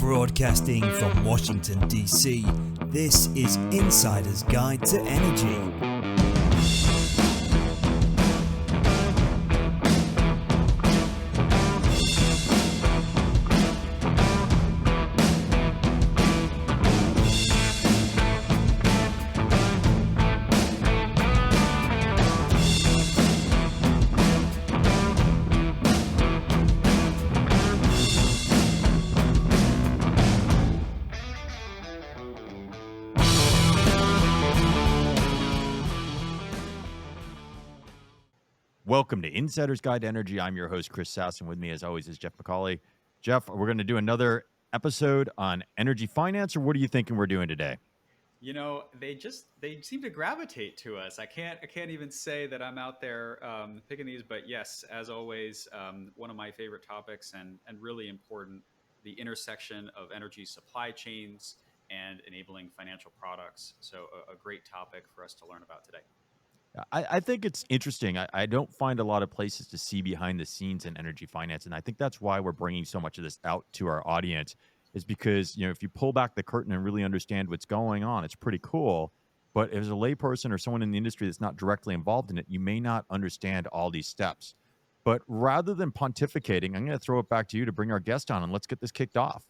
Broadcasting from Washington, D.C., this is Insider's Guide to Energy. Welcome to Insider's Guide to Energy. I'm your host, Chris Sass, and with me, as always, is Jeff McAulay. Jeff, we're going to do another episode on energy finance, or what are you thinking we're doing today? You know, they seem to gravitate to us. I can't even say that I'm out there picking these, but yes, as always, one of my favorite topics and really important, the intersection of energy supply chains and enabling financial products. So a great topic for us to learn about today. I think it's interesting. I don't find a lot of places to see behind the scenes in energy finance, and I think that's why we're bringing so much of this out to our audience, is because, you know, if you pull back the curtain and really understand what's going on, it's pretty cool. But as a layperson or someone in the industry that's not directly involved in it, you may not understand all these steps. But rather than pontificating, I'm going to throw it back to you to bring our guest on, and let's get this kicked off.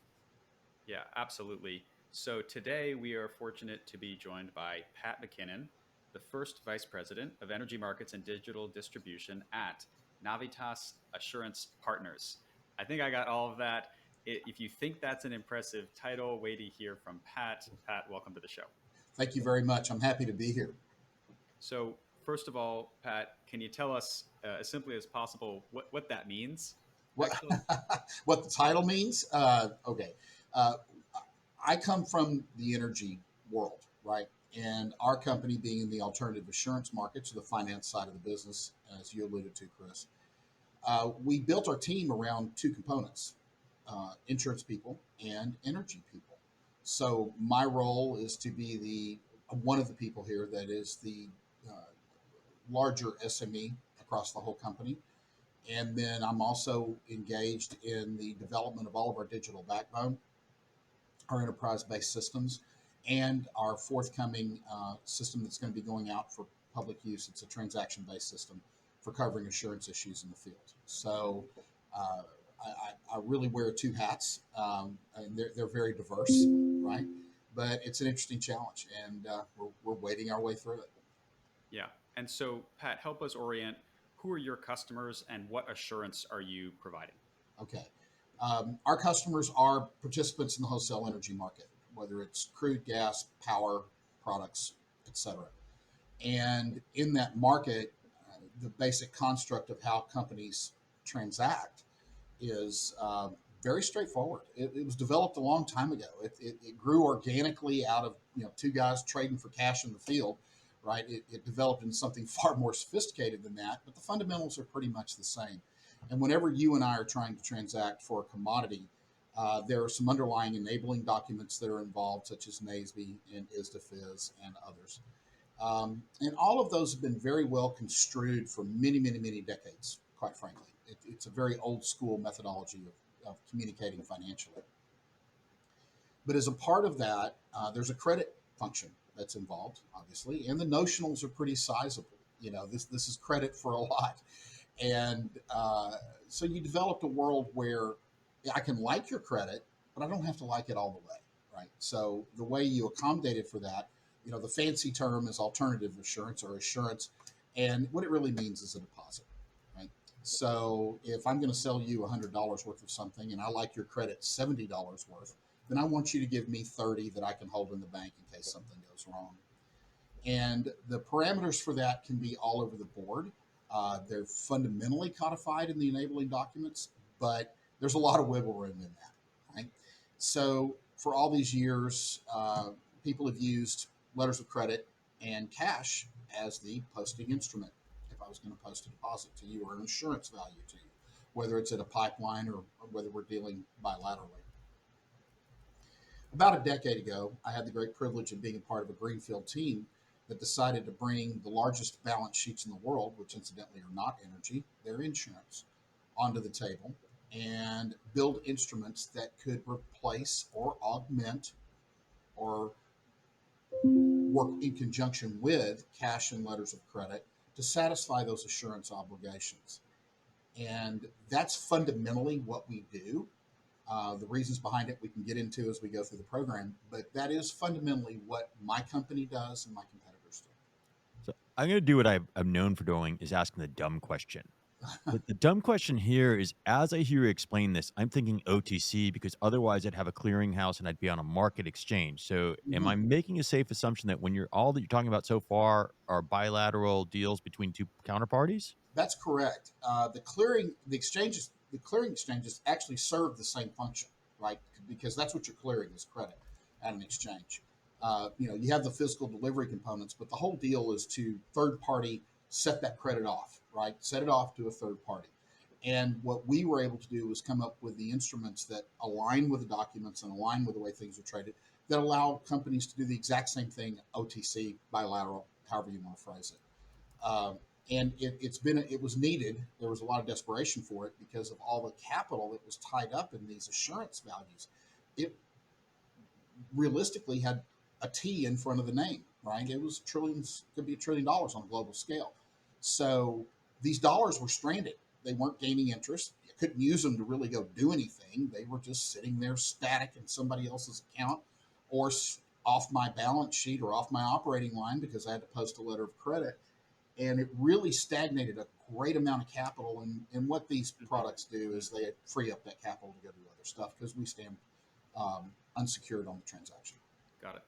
Yeah, absolutely. So today we are fortunate to be joined by Pat McKinnon, the first Vice President of Energy Markets and Digital Distribution at Navitas Assurance Partners. I think I got all of that. If you think that's an impressive title, wait to hear from Pat. Pat, welcome to the show. Thank you very much. I'm happy to be here. So first of all, Pat, can you tell us as simply as possible what that means? What the title means? Okay. I come from the energy world, right? And our company being in the alternative assurance market, so the finance side of the business, as you alluded to, Chris, we built our team around two components, insurance people and energy people. So my role is to be one of the people here that is the larger SME across the whole company. And then I'm also engaged in the development of all of our digital backbone, our enterprise-based systems, and our forthcoming system that's going to be going out for public use. It's a transaction-based system for covering assurance issues in the field. So I really wear two hats, and they're very diverse, right? But it's an interesting challenge, and we're wading our way through it. Yeah. And so, Pat, help us orient. Who are your customers, and what assurance are you providing? Okay. Our customers are participants in the wholesale energy market, whether it's crude, gas, power products, etc. And in that market, the basic construct of how companies transact is very straightforward. It was developed a long time ago. It grew organically out of two guys trading for cash in the field, right? It developed into something far more sophisticated than that, but the fundamentals are pretty much the same. And whenever you and I are trying to transact for a commodity, there are some underlying enabling documents that are involved, such as NASB and ISDA-FIZ and others. And all of those have been very well construed for many, many, many decades, quite frankly. It's a very old school methodology of communicating financially. But as a part of that, there's a credit function that's involved, obviously, and the notionals are pretty sizable. This is credit for a lot. And so you developed a world where I can like your credit, but I don't have to like it all the way, right? So the way you accommodated for that, the fancy term is alternative assurance or assurance. And what it really means is a deposit, right? So if I'm going to sell you $100 worth of something and I like your credit $70 worth, then I want you to give me $30 that I can hold in the bank in case something goes wrong. And the parameters for that can be all over the board. They're fundamentally codified in the enabling documents, but there's a lot of wiggle room in that, right? So for all these years, people have used letters of credit and cash as the posting instrument. If I was going to post a deposit to you or an insurance value to you, whether it's at a pipeline or whether we're dealing bilaterally. About a decade ago, I had the great privilege of being a part of a greenfield team that decided to bring the largest balance sheets in the world, which incidentally are not energy, they're insurance, onto the table and build instruments that could replace or augment or work in conjunction with cash and letters of credit to satisfy those assurance obligations. And that's fundamentally what we do. The reasons behind it we can get into as we go through the program, but that is fundamentally what my company does and my competitors do. So I'm going to do what I'm known for doing, is asking the dumb question. But the dumb question here is, as I hear you explain this, I'm thinking OTC, because otherwise I'd have a clearinghouse and I'd be on a market exchange. So am I making a safe assumption that when all that you're talking about so far are bilateral deals between two counterparties? That's correct. The clearing exchanges actually serve the same function, right? Because that's what you're clearing is credit at an exchange. You have the physical delivery components, but the whole deal is to third party set that credit off, right? Set it off to a third party. And what we were able to do was come up with the instruments that align with the documents and align with the way things are traded that allow companies to do the exact same thing, OTC, bilateral, however you want to phrase it. And it was needed. There was a lot of desperation for it because of all the capital that was tied up in these assurance values. It realistically had a T in front of the name, right? It was trillions, could be $1 trillion on a global scale. So these dollars were stranded. They weren't gaining interest. You couldn't use them to really go do anything. They were just sitting there static in somebody else's account or off my balance sheet or off my operating line because I had to post a letter of credit. And it really stagnated a great amount of capital. And what these products do is they free up that capital to go do other stuff because we stand unsecured on the transaction. Got it.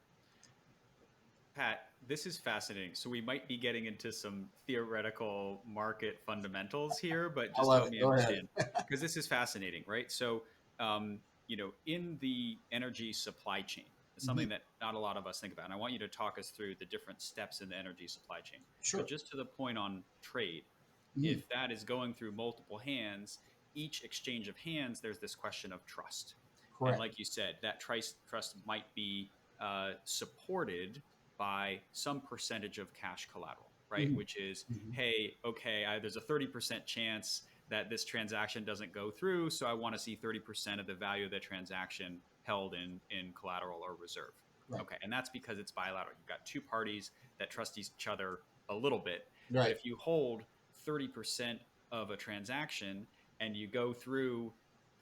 Pat, this is fascinating. So we might be getting into some theoretical market fundamentals here, but just help me understand, because this is fascinating, right? So, in the energy supply chain, it's something that not a lot of us think about. And I want you to talk us through the different steps in the energy supply chain. Sure. But just to the point on trade, if that is going through multiple hands, each exchange of hands, there's this question of trust. Correct. And like you said, that trust might be supported by some percentage of cash collateral, right? Which is, hey, okay, there's a 30% chance that this transaction doesn't go through, so I want to see 30% of the value of the transaction held in collateral or reserve. Right. Okay, and that's because it's bilateral. You've got two parties that trust each other a little bit. Right. But if you hold 30% of a transaction and you go through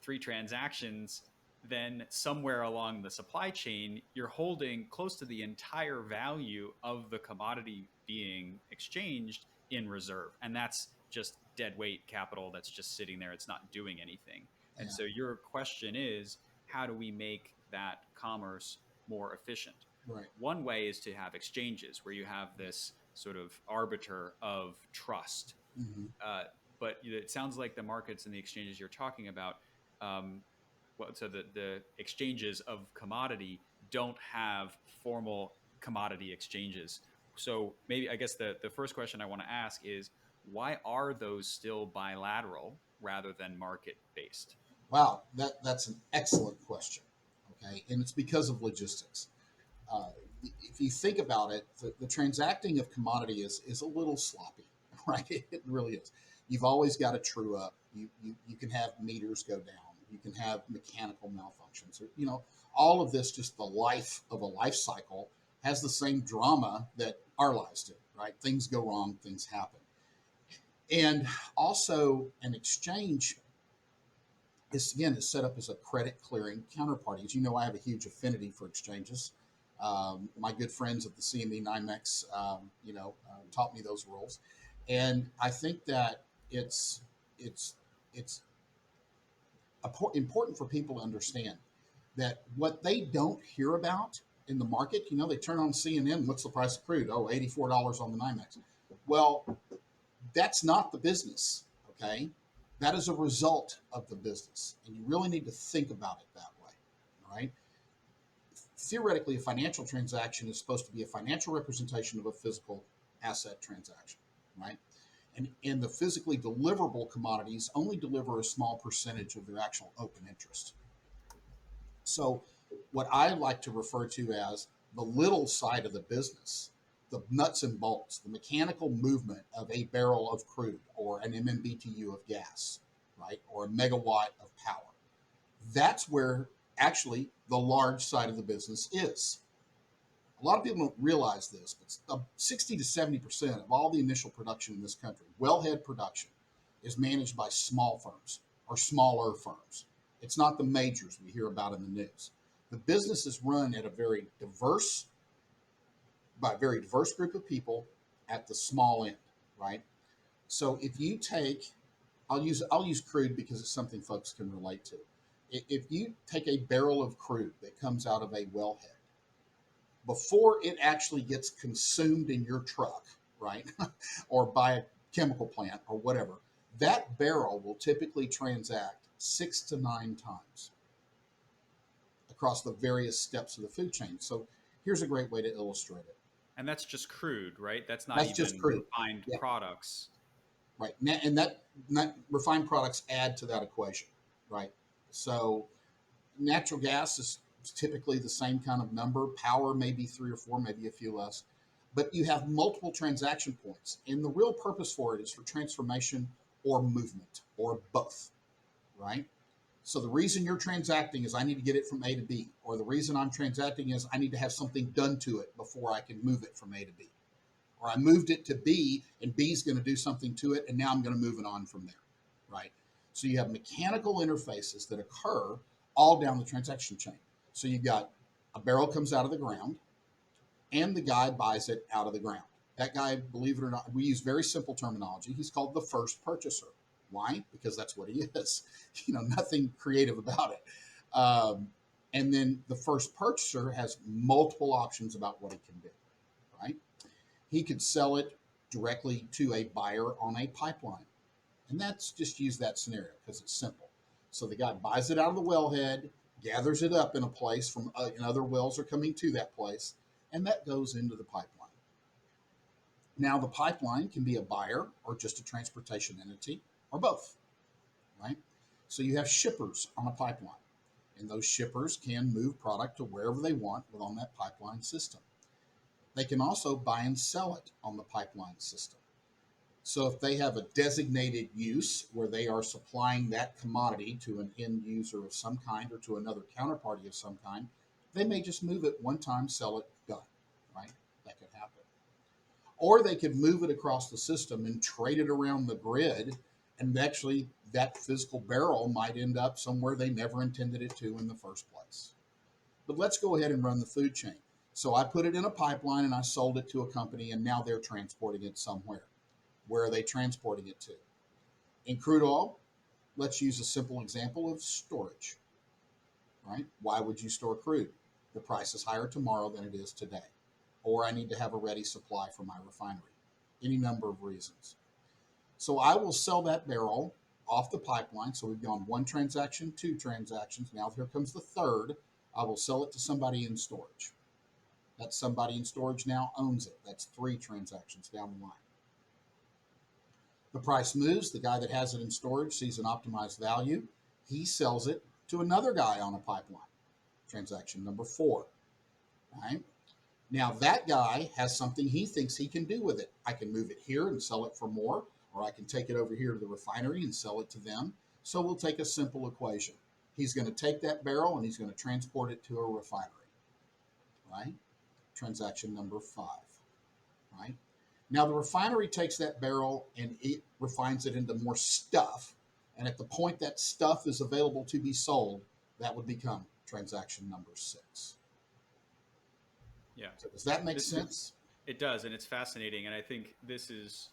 3 transactions, then somewhere along the supply chain, you're holding close to the entire value of the commodity being exchanged in reserve. And that's just dead weight capital that's just sitting there. It's not doing anything. And so your question is, how do we make that commerce more efficient? Right. One way is to have exchanges where you have this sort of arbiter of trust. But it sounds like the markets and the exchanges you're talking about, so the exchanges of commodity don't have formal commodity exchanges. So maybe, I guess the first question I want to ask is, why are those still bilateral rather than market-based? Wow, that's an excellent question. Okay, and it's because of logistics. If you think about it, the transacting of commodity is a little sloppy, right? It really is. You've always got to true up. You can have meters go down. You can have mechanical malfunctions. All of this, just the life of a life cycle, has the same drama that our lives do, right? Things go wrong, things happen. And also, an exchange is set up as a credit clearing counterparty. As you know, I have a huge affinity for exchanges. My good friends at the CME NYMEX, taught me those rules. And I think that it's important for people to understand that what they don't hear about in the market, they turn on CNN, what's the price of crude? Oh, $84 on the NYMEX. Well, that's not the business, okay? That is a result of the business, and you really need to think about it that way, all right? Theoretically, a financial transaction is supposed to be a financial representation of a physical asset transaction, right? And the physically deliverable commodities only deliver a small percentage of their actual open interest. So what I like to refer to as the little side of the business, the nuts and bolts, the mechanical movement of a barrel of crude or an MMBTU of gas, right? Or a megawatt of power. That's where actually the large side of the business is. A lot of people don't realize this, but 60 to 70% of all the initial production in this country, wellhead production, is managed by small firms or smaller firms. It's not the majors we hear about in the news. The business is run at a very diverse group of people at the small end, right? So if you take, I'll use crude because it's something folks can relate to. If you take a barrel of crude that comes out of a wellhead, before it actually gets consumed in your truck, right, or by a chemical plant or whatever, that barrel will typically transact 6 to 9 times across the various steps of the food chain. So here's a great way to illustrate it. And that's just crude, right? That's not That's even just crude. refined Yeah. products. Right. And that refined products add to that equation, right? So natural gas is typically the same kind of number. Power maybe 3 or 4, maybe a few less. But you have multiple transaction points. And the real purpose for it is for transformation or movement or both, right? So the reason you're transacting is I need to get it from A to B. Or the reason I'm transacting is I need to have something done to it before I can move it from A to B. Or I moved it to B and B is going to do something to it and now I'm going to move it on from there, right? So you have mechanical interfaces that occur all down the transaction chain. So you've got a barrel comes out of the ground and the guy buys it out of the ground. That guy, believe it or not, we use very simple terminology. He's called the first purchaser. Why? Because that's what he is. Nothing creative about it. And then the first purchaser has multiple options about what he can do, right? He could sell it directly to a buyer on a pipeline. And that's just use that scenario because it's simple. So the guy buys it out of the wellhead, gathers it up in a place from and other wells are coming to that place, and that goes into the pipeline. Now the pipeline can be a buyer or just a transportation entity or both, right? So you have shippers on a pipeline, and those shippers can move product to wherever they want on that pipeline system. They can also buy and sell it on the pipeline system. So if they have a designated use where they are supplying that commodity to an end user of some kind or to another counterparty of some kind, they may just move it one time, sell it, done, right? That could happen. Or they could move it across the system and trade it around the grid, and actually that physical barrel might end up somewhere they never intended it to in the first place. But let's go ahead and run the food chain. So I put it in a pipeline and I sold it to a company, and now they're transporting it somewhere. Where are they transporting it to? In crude oil, let's use a simple example of storage, right? Why would you store crude? The price is higher tomorrow than it is today. Or I need to have a ready supply for my refinery. Any number of reasons. So I will sell that barrel off the pipeline. So we've gone 1 transaction, 2 transactions. Now here comes the third. I will sell it to somebody in storage. That somebody in storage now owns it. That's 3 transactions down the line. The price moves. The guy that has it in storage sees an optimized value. He sells it to another guy on a pipeline. Transaction number 4. Right? Now that guy has something he thinks he can do with it. I can move it here and sell it for more, or I can take it over here to the refinery and sell it to them. So we'll take a simple equation. He's going to take that barrel and he's going to transport it to a refinery. Right? Transaction number 5. Right? Now the refinery takes that barrel and it refines it into more stuff. And at the point that stuff is available to be sold, that would become transaction number 6. Yeah. So does that make sense? It does. And it's fascinating. And I think this is,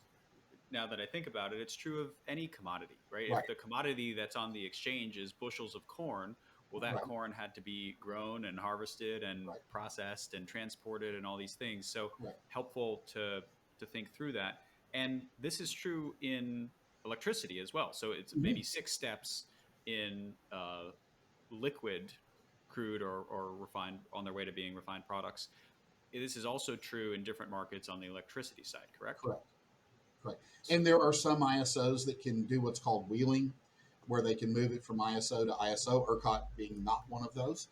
now that I think about it, it's true of any commodity, right? Right. If the commodity that's on the exchange is bushels of corn, well, that Right. corn had to be grown and harvested and Right. processed and transported and all these things. So Right. helpful to think through that. And this is true in electricity as well. So it's maybe 6 steps in liquid crude or refined on their way to being refined products. This is also true in different markets on the electricity side, correct? Correct. And there are some ISOs that can do what's called wheeling, where they can move it from ISO to ISO, ERCOT being not one of those.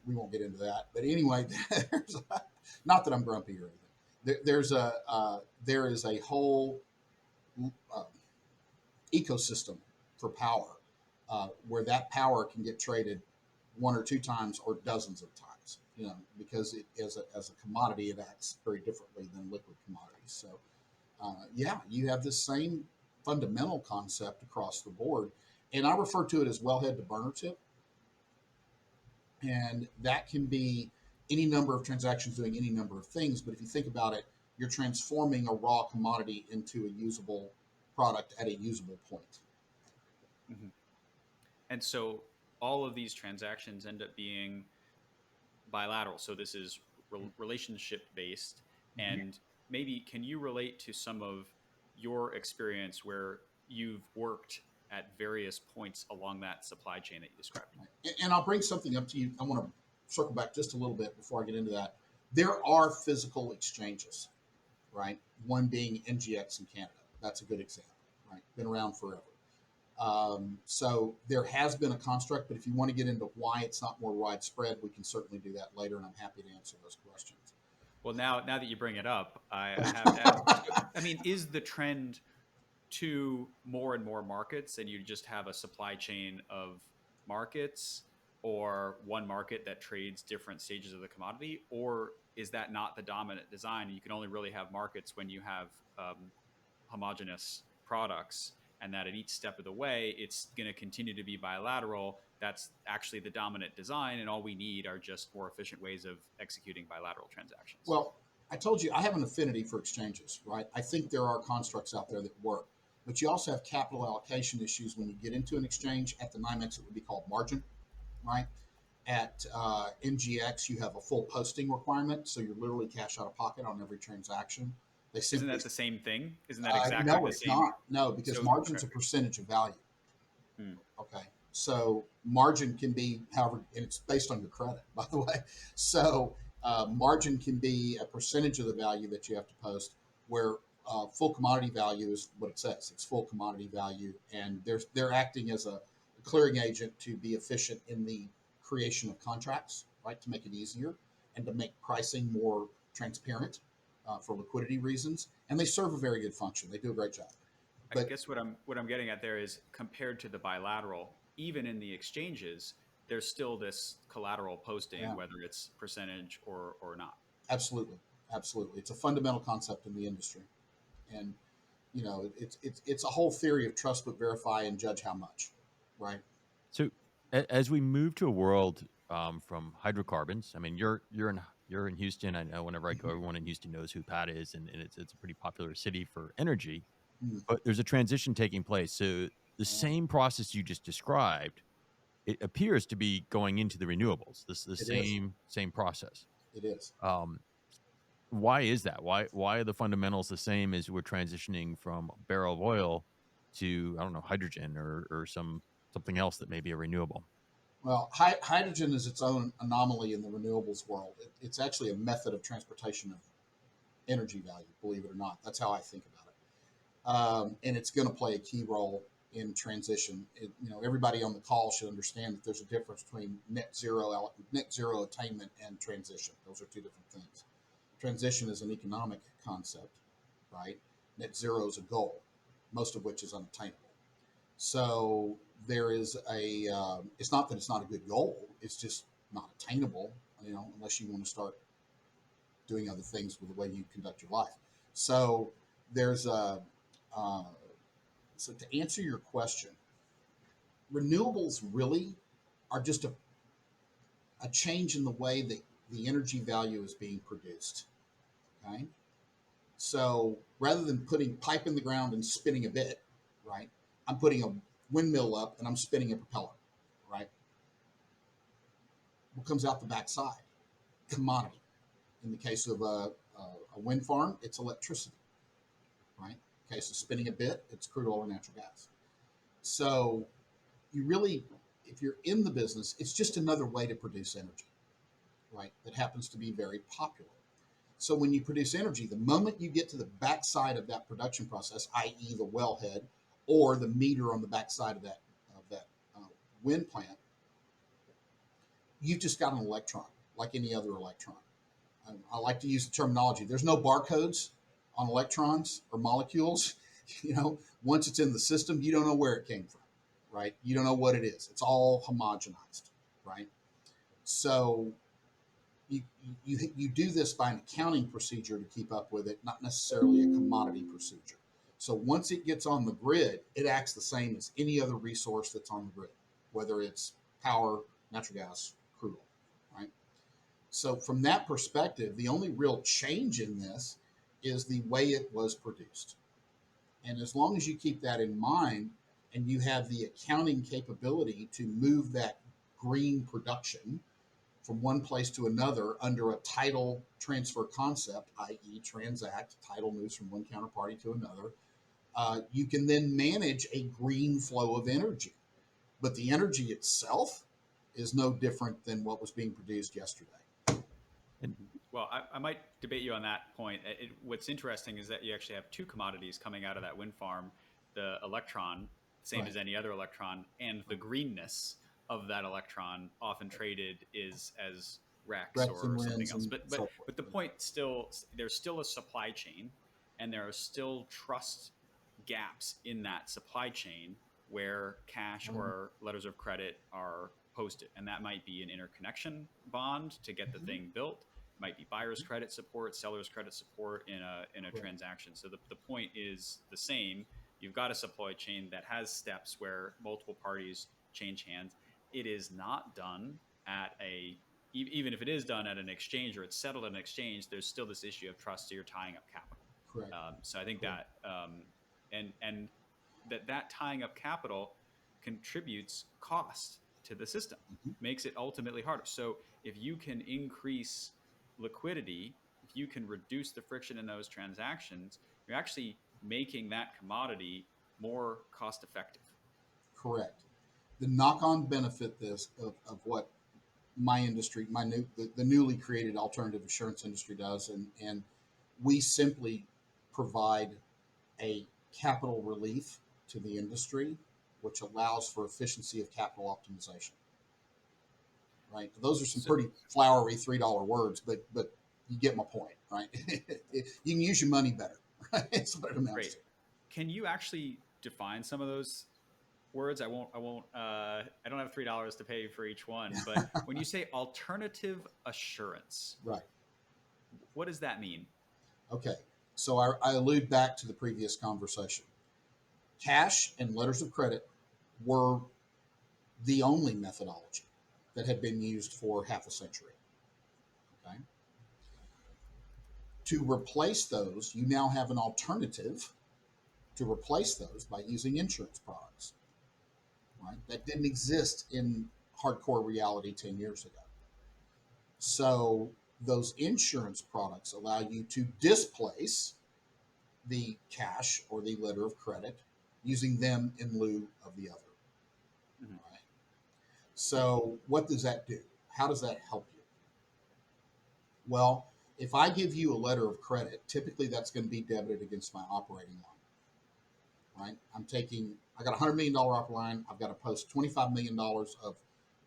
We won't get into that. But anyway, not that I'm grumpy or anything. There is a whole industry, if you will, that ecosystem for power, where that power can get traded one or two times or dozens of times, because it as a commodity, it acts very differently than liquid commodities. So, yeah, you have this same fundamental concept across the board. And I refer to it as wellhead to burner tip. And that can be any number of transactions doing any number of things. But if you think about it, you're transforming a raw commodity into a usable product at a usable point. Mm-hmm. And so all of these transactions end up being bilateral. So this is relationship based. Mm-hmm. And maybe can you relate to some of your experience where you've worked at various points along that supply chain that you described? And I'll bring something up to you. I want to circle back just a little bit before I get into that. There are physical exchanges, right? One being NGX in Canada. That's a good example, right? Been around forever. So there has been a construct, but if you want to get into why it's not more widespread, we can certainly do that later, and I'm happy to answer those questions. Well, now that you bring it up, I have to ask, I mean, is the trend to more and more markets and you just have a supply chain of markets, or one market that trades different stages of the commodity? Or is that not the dominant design? You can only really have markets when you have homogeneous products, and that at each step of the way, it's going to continue to be bilateral. That's actually the dominant design, and all we need are just more efficient ways of executing bilateral transactions. Well, I told you I have an affinity for exchanges, right? I think there are constructs out there that work, but you also have capital allocation issues when you get into an exchange. At the NYMEX, it would be called margin, right? At NGX, you have a full posting requirement, so you're literally cash out of pocket on every transaction. Isn't that the same thing? Isn't that exactly no, the it's same? not. No, because margin's a percentage of value. Okay. So margin can be however, and it's based on your credit, by the way. So margin can be a percentage of the value that you have to post, where full commodity value is what it says. It's full commodity value, and they're acting as a clearing agent to be efficient in the creation of contracts, right, to make it easier and to make pricing more transparent for liquidity reasons. And they serve a very good function. They do a great job. I guess what I'm getting at there is, compared to the bilateral, even in the exchanges, there's still this collateral posting, whether it's percentage or not. Absolutely. It's a fundamental concept in the industry. And it's a whole theory of trust but verify and judge how much, right? So as we move to a world from hydrocarbons, I mean, you're in Houston. I know whenever I go, everyone in Houston knows who Pat is, and it's a pretty popular city for energy. But there's a transition taking place. So the same process you just described, it appears to be going into the renewables. The same process. It is. Why is that? Why are the fundamentals the same as we're transitioning from a barrel of oil to, I don't know, hydrogen or something else that may be a renewable? Well, hydrogen is its own anomaly in the renewables world. It's actually a method of transportation of energy value, believe it or not. That's how I think about it. And it's going to play a key role in transition. Everybody on the call should understand that there's a difference between net zero attainment and transition. Those are two different things. Transition is an economic concept, right? Net zero is a goal, most of which is unattainable. So there is it's not that it's not a good goal, it's just not attainable, unless you want to start doing other things with the way you conduct your life. So there's so to answer your question, renewables really are just a change in the way that the energy value is being produced. Okay. So rather than putting pipe in the ground and spinning a bit, right, I'm putting a windmill up and I'm spinning a propeller, right? What comes out the backside? Commodity. In the case of a wind farm, it's electricity, right? In the case of spinning a bit, it's crude oil or natural gas. So you really, if you're in the business, it's just another way to produce energy, right? That happens to be very popular. So when you produce energy, the moment you get to the backside of that production process, i.e. the wellhead or the meter on the backside of that wind plant, you've just got an electron, like any other electron. I like to use the terminology. There's no barcodes on electrons or molecules. Once it's in the system, you don't know where it came from, right? You don't know what it is. It's all homogenized, right? So you do this by an accounting procedure to keep up with it, not necessarily a commodity procedure. So once it gets on the grid, it acts the same as any other resource that's on the grid, whether it's power, natural gas, crude oil, right? So from that perspective, the only real change in this is the way it was produced. And as long as you keep that in mind and you have the accounting capability to move that green production from one place to another under a title transfer concept, i.e. transact, title moves from one counterparty to another, you can then manage a green flow of energy. But the energy itself is no different than what was being produced yesterday. Well, I might debate you on that point. What's interesting is that you actually have two commodities coming out of that wind farm: the electron, same as any other electron, and the greenness of that electron, often traded is as REX or something else. But the point still, there's still a supply chain, and there are still trust gaps in that supply chain where cash or letters of credit are posted, and that might be an interconnection bond to get the thing built. Might be buyer's credit support, seller's credit support in a transaction. So the point is the same. You've got a supply chain that has steps where multiple parties change hands. It is not done at even if it is done at an exchange or it's settled at an exchange, there's still this issue of trust, so you're tying up capital. Correct. So I think that and that tying up capital contributes cost to the system, makes it ultimately harder. So if you can increase liquidity, if you can reduce the friction in those transactions, you're actually making that commodity more cost effective. Correct. The knock-on benefit of what my industry, the newly created alternative assurance industry does, and we simply provide a capital relief to the industry, which allows for efficiency of capital optimization. Right. Those are some pretty flowery $3 words, but you get my point, right? You can use your money better. Right? That's what it amounts to. Can you actually define some of those words? I don't have $3 to pay for each one, but when you say alternative assurance, right, what does that mean? Okay. So I allude back to the previous conversation. Cash and letters of credit were the only methodology that had been used for half a century. Okay. To replace those, you now have an alternative to replace those by using insurance products. Right? That didn't exist in hardcore reality 10 years ago. So those insurance products allow you to displace the cash or the letter of credit, using them in lieu of the other. Right? So what does that do? How does that help you? Well, if I give you a letter of credit, typically that's going to be debited against my operating line. Right? I got a $100 million operating line. I've got to post $25 million of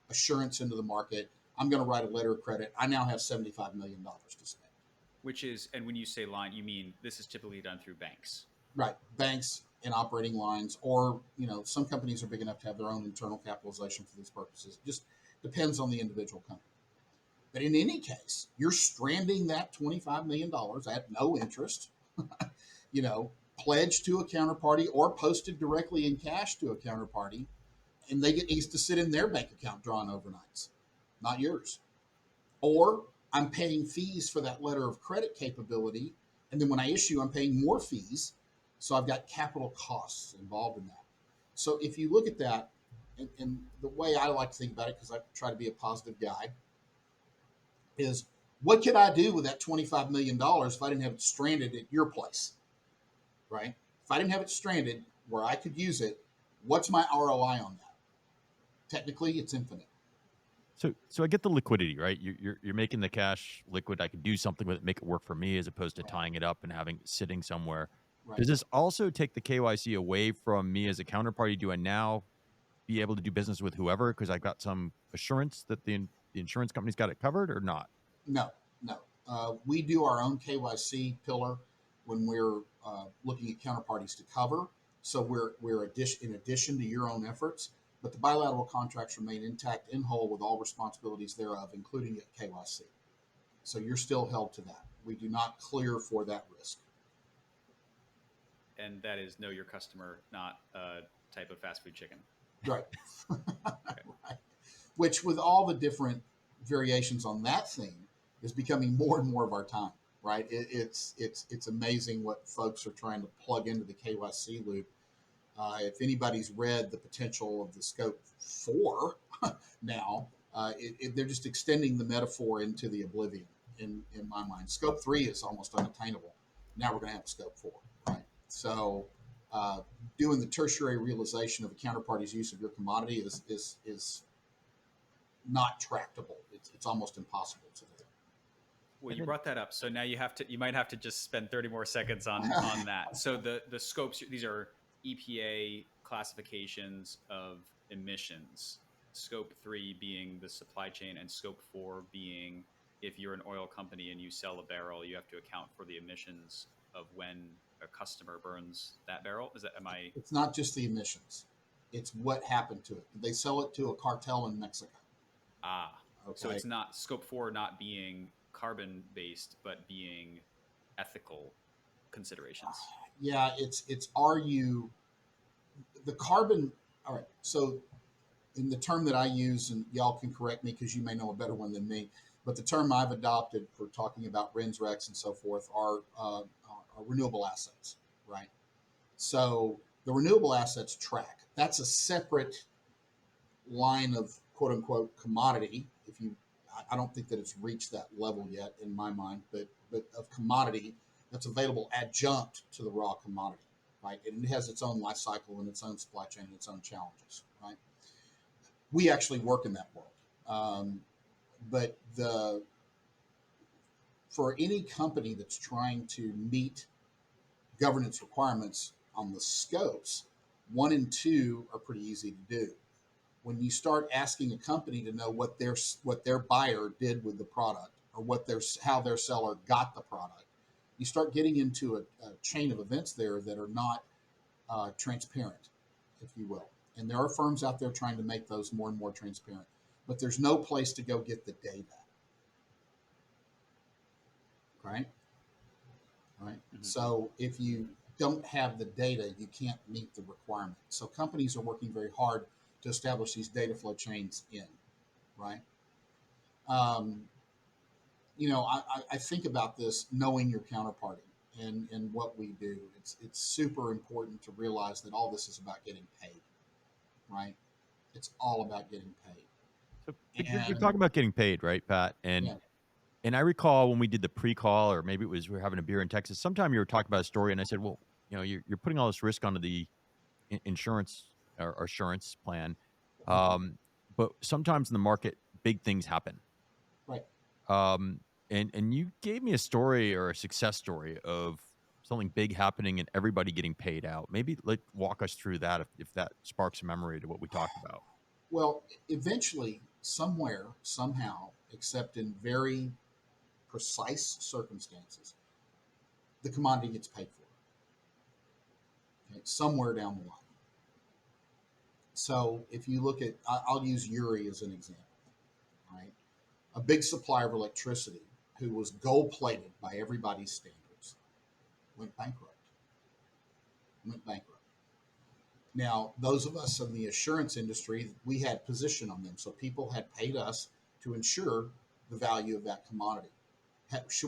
assurance into the market. I'm going to write a letter of credit. I now have $75 million to spend. Which is, and when you say line, you mean this is typically done through banks. Right. Banks and operating lines, or, some companies are big enough to have their own internal capitalization for these purposes. It just depends on the individual company. But in any case, you're stranding that $25 million at no interest, pledged to a counterparty or posted directly in cash to a counterparty, and needs to sit in their bank account drawing overnights, not yours. Or I'm paying fees for that letter of credit capability, and then when I issue, I'm paying more fees, so I've got capital costs involved in that. So if you look at that, and the way I like to think about it, because I try to be a positive guy, is what could I do with that $25 million if I didn't have it stranded at your place, right? If I didn't have it stranded where I could use it, what's my ROI on that? Technically, it's infinite. So I get the liquidity, right? You're making the cash liquid. I can do something with it, make it work for me, as opposed to tying it up and having it sitting somewhere. Right. Does this also take the KYC away from me as a counterparty? Do I now be able to do business with whoever because I got some assurance that the insurance company's got it covered, or not? No. We do our own KYC pillar when we're looking at counterparties to cover. So we're in addition to your own efforts, but the bilateral contracts remain intact in whole with all responsibilities thereof, including at KYC. So you're still held to that. We do not clear for that risk. And that is know your customer, not a type of fast food chicken. Right. Right. Which, with all the different variations on that theme, is becoming more and more of our time. Right. It's amazing what folks are trying to plug into the KYC loop. If anybody's read the potential of the scope 4 now, they're just extending the metaphor into the oblivion in my mind. Scope 3 is almost unattainable. Now we're going to have scope 4, right? So doing the tertiary realization of a counterparty's use of your commodity is not tractable. It's almost impossible to do. Well, you brought that up, so now you might have to just spend 30 more seconds on that. So the scopes, these are EPA classifications of emissions. Scope 3 being the supply chain, and scope 4 being if you're an oil company and you sell a barrel, you have to account for the emissions of when a customer burns that barrel. It's not just the emissions; it's what happened to it. They sell it to a cartel in Mexico. Okay. So it's not scope 4 not being carbon based, but being ethical considerations. Yeah, it's the carbon. All right, so in the term that I use, and y'all can correct me because you may know a better one than me, but the term I've adopted for talking about RINs, RECs, and so forth are renewable assets, right? So the renewable assets track. That's a separate line of quote unquote commodity. I don't think that it's reached that level yet in my mind, but of commodity that's available adjunct to the raw commodity, right? And it has its own life cycle and its own supply chain and its own challenges, right? We actually work in that world. But for any company that's trying to meet governance requirements on the scopes, 1 and 2 are pretty easy to do. When you start asking a company to know what their buyer did with the product, or how their seller got the product, you start getting into a chain of events there that are not transparent, if you will. And there are firms out there trying to make those more and more transparent, but there's no place to go get the data. Right? Mm-hmm. So if you don't have the data, you can't meet the requirement. So companies are working very hard to establish these data flow chains in, right? I think about this, knowing your counterparty and what we do. It's super important to realize that all this is about getting paid, right? It's all about getting paid. So you're talking about getting paid, right, Pat? And I recall when we did the pre-call, or maybe it was we were having a beer in Texas. Sometime you were talking about a story, and I said, "Well, you're putting all this risk onto the insurance or assurance plan, but sometimes in the market, big things happen." Right. And you gave me a story or a success story of something big happening and everybody getting paid out. Maybe walk us through that if that sparks a memory to what we talked about. Well, eventually, somewhere, somehow, except in very precise circumstances, the commodity gets paid for. Okay, somewhere down the line. So if you look at, I'll use Uri as an example, right? A big supplier of electricity who was gold-plated by everybody's standards went bankrupt. Now, those of us in the assurance industry, we had position on them. So people had paid us to ensure the value of that commodity,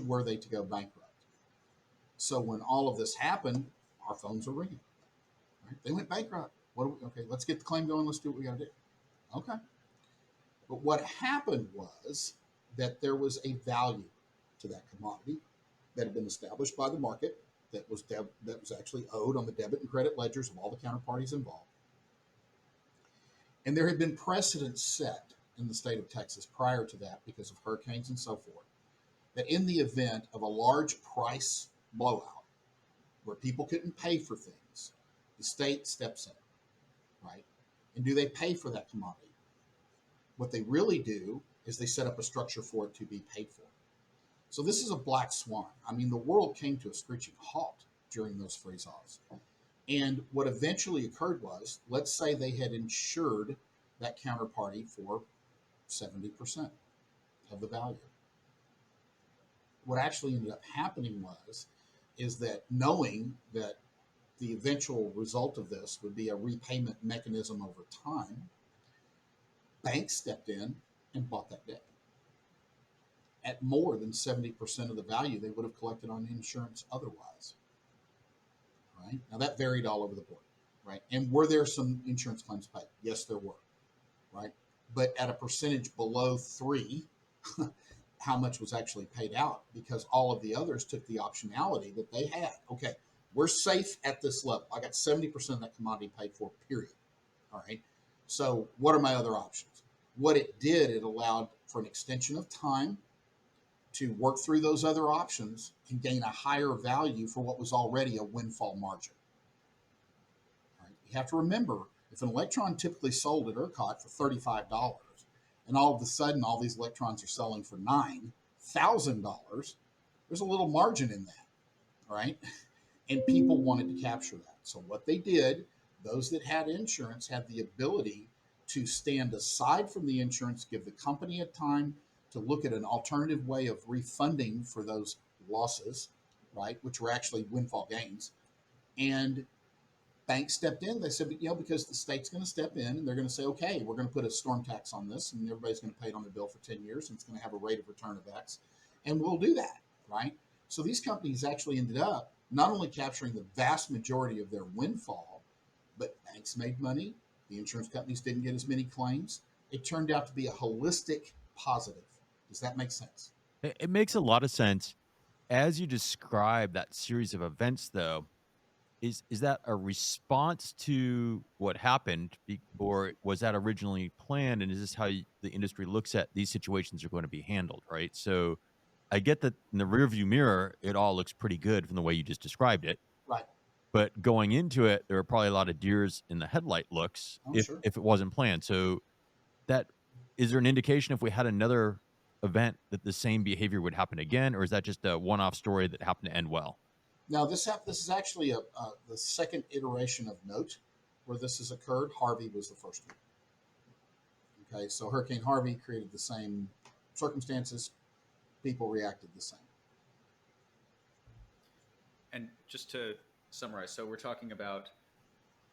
were they to go bankrupt. So when all of this happened, our phones were ringing. Right? They went bankrupt. Okay, let's get the claim going. Let's do what we got to do. Okay. But what happened was that there was a value to that commodity that had been established by the market that was actually owed on the debit and credit ledgers of all the counterparties involved. And there had been precedents set in the state of Texas prior to that because of hurricanes and so forth, that in the event of a large price blowout where people couldn't pay for things, the state steps in, right? And do they pay for that commodity? What they really do is they set up a structure for it to be paid for. So this is a black swan. I mean, the world came to a screeching halt during those freeze-offs. And what eventually occurred was, let's say they had insured that counterparty for 70% of the value. What actually ended up happening is that knowing that the eventual result of this would be a repayment mechanism over time, banks stepped in and bought that debt at more than 70% of the value they would have collected on insurance otherwise. Right? Now that varied all over the board, right? And were there some insurance claims paid? Yes, there were, right? But at a percentage below 3, how much was actually paid out, because all of the others took the optionality that they had. Okay, we're safe at this level. I got 70% of that commodity paid for, period. All right. So what are my other options? What it did, it allowed for an extension of time to work through those other options and gain a higher value for what was already a windfall margin. All right. You have to remember, if an electron typically sold at ERCOT for $35, and all of a sudden all these electrons are selling for $9,000, there's a little margin in that, right? And people wanted to capture that. So what they did, those that had insurance had the ability to stand aside from the insurance, give the company a time to look at an alternative way of refunding for those losses, right, which were actually windfall gains. And banks stepped in. They said, because the state's going to step in and they're going to say, okay, we're going to put a storm tax on this, and everybody's going to pay it on their bill for 10 years, and it's going to have a rate of return of X, and we'll do that, right? So these companies actually ended up not only capturing the vast majority of their windfall, but banks made money. The insurance companies didn't get as many claims. It turned out to be a holistic positive. Does that make sense? It makes a lot of sense. As you describe that series of events, though, is that a response to what happened, or was that originally planned? And is this how the industry looks at these situations are going to be handled, right? So I get that in the rearview mirror, it all looks pretty good from the way you just described it. Right. But going into it, there were probably a lot of deers in the headlight looks if it wasn't planned. So that is there an indication if we had another event that the same behavior would happen again, or is that just a one-off story that happened to end well? Now, this is actually the second iteration of note where this has occurred. Harvey was the first one. Okay, so Hurricane Harvey created the same circumstances. People reacted the same. And just to summarize, so we're talking about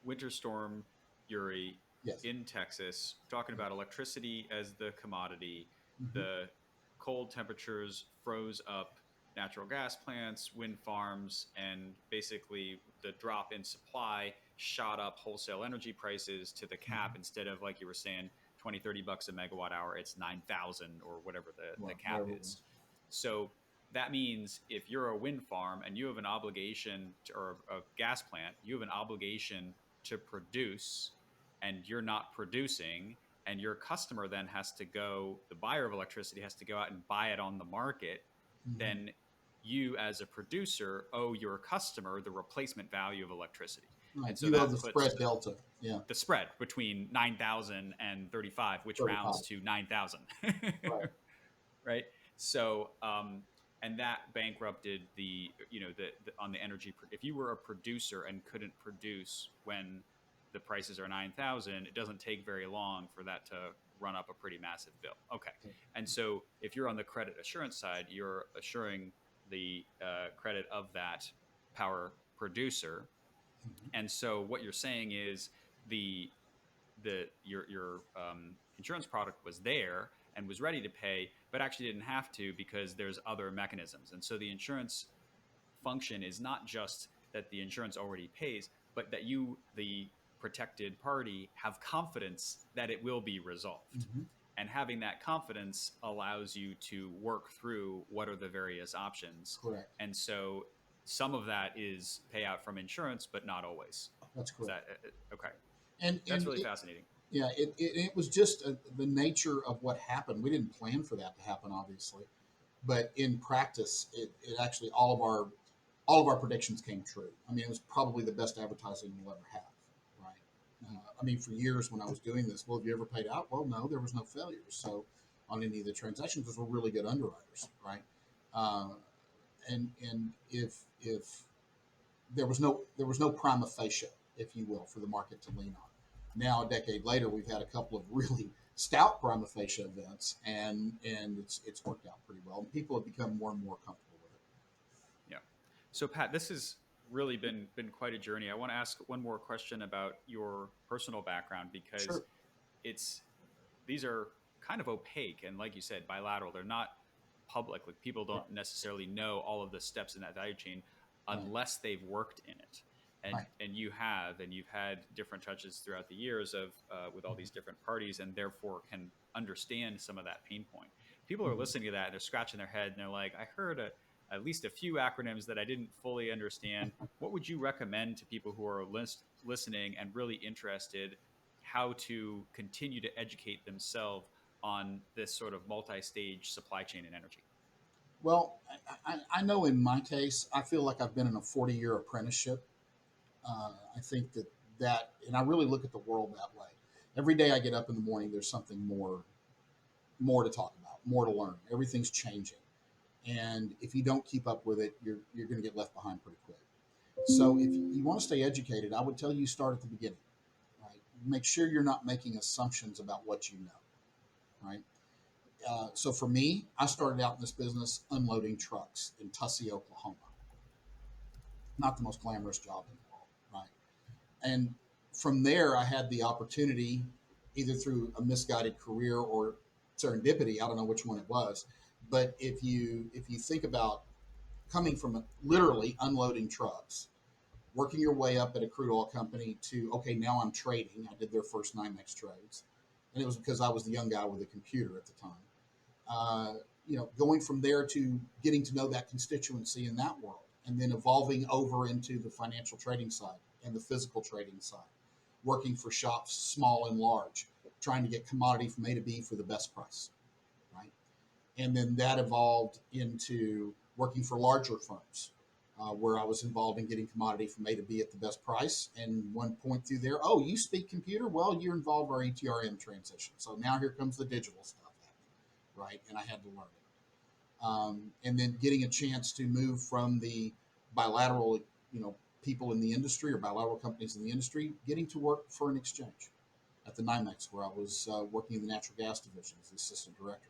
Winter Storm Uri in Texas, talking about electricity as the commodity. Mm-hmm. The cold temperatures froze up natural gas plants, wind farms, and basically the drop in supply shot up wholesale energy prices to the cap. Mm-hmm. Instead of, like you were saying, $20-30 a megawatt hour, it's 9,000 or whatever the cap is. So that means if you're a wind farm and you have an obligation or a gas plant, you have an obligation to produce, and you're not producing, and your customer then has to go, the buyer of electricity has to go out and buy it on the market, mm-hmm. then you as a producer owe your customer the replacement value of electricity. Right. And so you that owe the spread delta. Yeah. The spread between 9,000 and 35, which 35. Rounds to 9,000. Right. Right. So, and that bankrupted the on the energy. If you were a producer and couldn't produce when the prices are 9,000, it doesn't take very long for that to run up a pretty massive bill. Okay. And so if you're on the credit assurance side, you're assuring the credit of that power producer. Mm-hmm. And so what you're saying is your insurance product was there and was ready to pay, but actually didn't have to because there's other mechanisms. And so the insurance function is not just that the insurance already pays, but that you, the protected party, have confidence that it will be resolved. Mm-hmm. And having that confidence allows you to work through what are the various options. Correct. And so some of that is payout from insurance, but not always. That's correct. Okay. And that's really fascinating. Yeah, it was just the nature of what happened. We didn't plan for that to happen, obviously, but in practice, it actually all of our predictions came true. I mean, it was probably the best advertising we'll ever have, right? I mean, for years when I was doing this, well, have you ever paid out? Well, no, there was no failures. So on any of the transactions, because we're really good underwriters, right? And if there was no prima facie, if you will, for the market to lean on. Now, a decade later, we've had a couple of really stout prima facie events, and it's worked out pretty well. And people have become more and more comfortable with it. Yeah. So Pat, this has really been quite a journey. I want to ask one more question about your personal background, because Sure. these are kind of opaque and, like you said, bilateral. They're not public. Like, people don't necessarily know all of the steps in that value chain unless they've worked in it. And you've had different touches throughout the years of with all these different parties, and therefore can understand some of that pain point. People are listening to that and they're scratching their head and they're like, I heard at least a few acronyms that I didn't fully understand. What would you recommend to people who are listening and really interested how to continue to educate themselves on this sort of multi-stage supply chain in energy? Well, I know in my case, I feel like I've been in a 40-year apprenticeship. I think that, and I really look at the world that way. Every day I get up in the morning, there's something more to talk about, more to learn. Everything's changing. And if you don't keep up with it, you're going to get left behind pretty quick. So if you want to stay educated, I would tell you start at the beginning, right? Make sure you're not making assumptions about what you know, right? So for me, I started out in this business unloading trucks in Tussey, Oklahoma. Not the most glamorous job in the world, right? And from there, I had the opportunity, either through a misguided career or serendipity, I don't know which one it was, but if you think about coming from literally unloading trucks, working your way up at a crude oil company to, okay, now I'm trading. I did their first NYMEX trades, and it was because I was the young guy with a computer at the time. Going from there to getting to know that constituency in that world, and then evolving over into the financial trading side and the physical trading side, working for shops small and large, trying to get commodity from A to B for the best price, right? And then that evolved into working for larger firms, where I was involved in getting commodity from A to B at the best price. And one point through there, oh, you speak computer? Well, you're involved in our ETRM transition. So now here comes the digital stuff, right? And I had to learn it. And then getting a chance to move from the bilateral, people in the industry or bilateral companies in the industry, getting to work for an exchange at the NYMEX, where I was working in the natural gas division as the assistant director.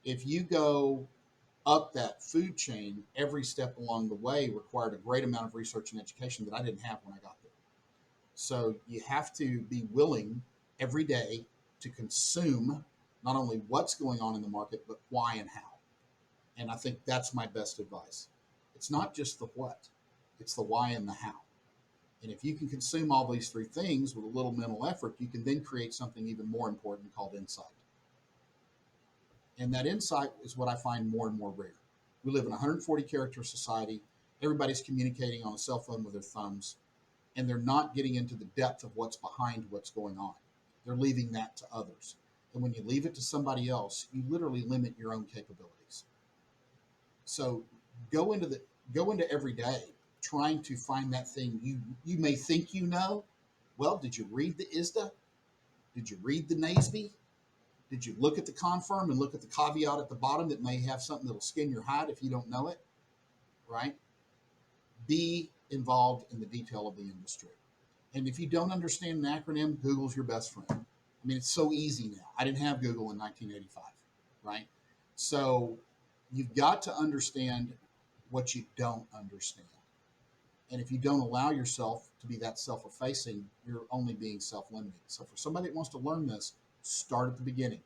If you go up that food chain, every step along the way required a great amount of research and education that I didn't have when I got there. So you have to be willing every day to consume not only what's going on in the market, but why and how. And I think that's my best advice. It's not just the what, it's the why and the how. And if you can consume all these three things with a little mental effort, you can then create something even more important called insight. And that insight is what I find more and more rare. We live in a 140 character society. Everybody's communicating on a cell phone with their thumbs, and they're not getting into the depth of what's behind what's going on. They're leaving that to others. And when you leave it to somebody else, you literally limit your own capabilities. So go into every day trying to find that thing you may think you know. Well, did you read the ISDA? Did you read the NASB? Did you look at the confirm and look at the caveat at the bottom that may have something that'll skin your hide if you don't know it, right? Be involved in the detail of the industry. And if you don't understand an acronym, Google's your best friend. I mean, it's so easy now. I didn't have Google in 1985, right? So you've got to understand what you don't understand. And if you don't allow yourself to be that self-effacing, you're only being self-limiting. So for somebody that wants to learn this, start at the beginning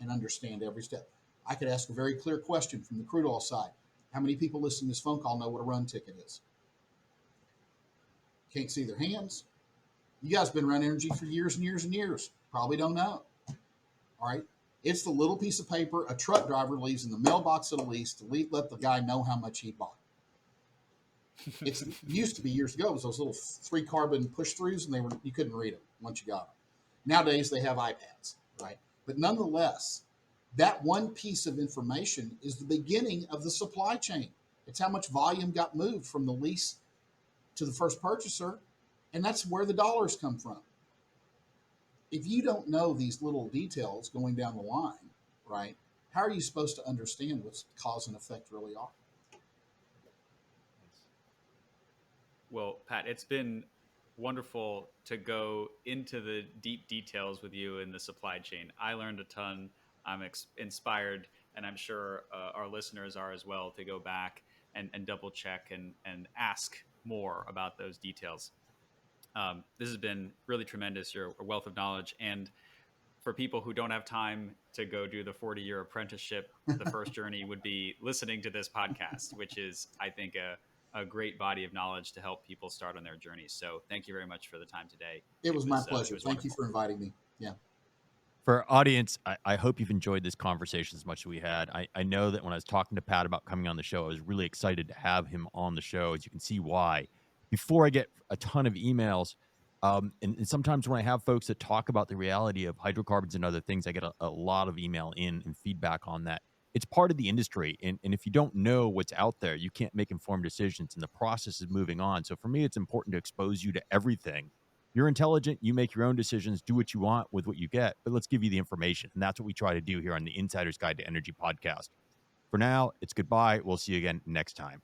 and understand every step. I could ask a very clear question from the crude oil side. How many people listening to this phone call know what a run ticket is? Can't see their hands. You guys have been around energy for years and years and years. Probably don't know. All right. It's the little piece of paper a truck driver leaves in the mailbox at a lease to let the guy know how much he bought. It used to be years ago, it was those little 3 carbon push throughs, and you couldn't read them once you got them. Nowadays they have iPads, right? But nonetheless, that one piece of information is the beginning of the supply chain. It's how much volume got moved from the lease to the first purchaser, and that's where the dollars come from. If you don't know these little details going down the line, right, how are you supposed to understand what cause and effect really are? Well, Pat, it's been wonderful to go into the deep details with you in the supply chain. I learned a ton. I'm inspired, and I'm sure our listeners are as well, to go back and double check and ask more about those details. This has been really tremendous. You're a wealth of knowledge. And for people who don't have time to go do the 40-year apprenticeship, the first journey would be listening to this podcast, which is, I think, a great body of knowledge to help people start on their journeys. So thank you very much for the time today. It was my pleasure. It was Thank you wonderful. for inviting me. Yeah. For our audience, I hope you've enjoyed this conversation as much as we had. I know that when I was talking to Pat about coming on the show, I was really excited to have him on the show, as you can see why. Before I get a ton of emails, and sometimes when I have folks that talk about the reality of hydrocarbons and other things, I get a lot of email in and feedback on that. It's part of the industry. And if you don't know what's out there, you can't make informed decisions, and the process is moving on. So for me, it's important to expose you to everything. You're intelligent. You make your own decisions. Do what you want with what you get. But let's give you the information. And that's what we try to do here on the Insider's Guide to Energy podcast. For now, it's goodbye. We'll see you again next time.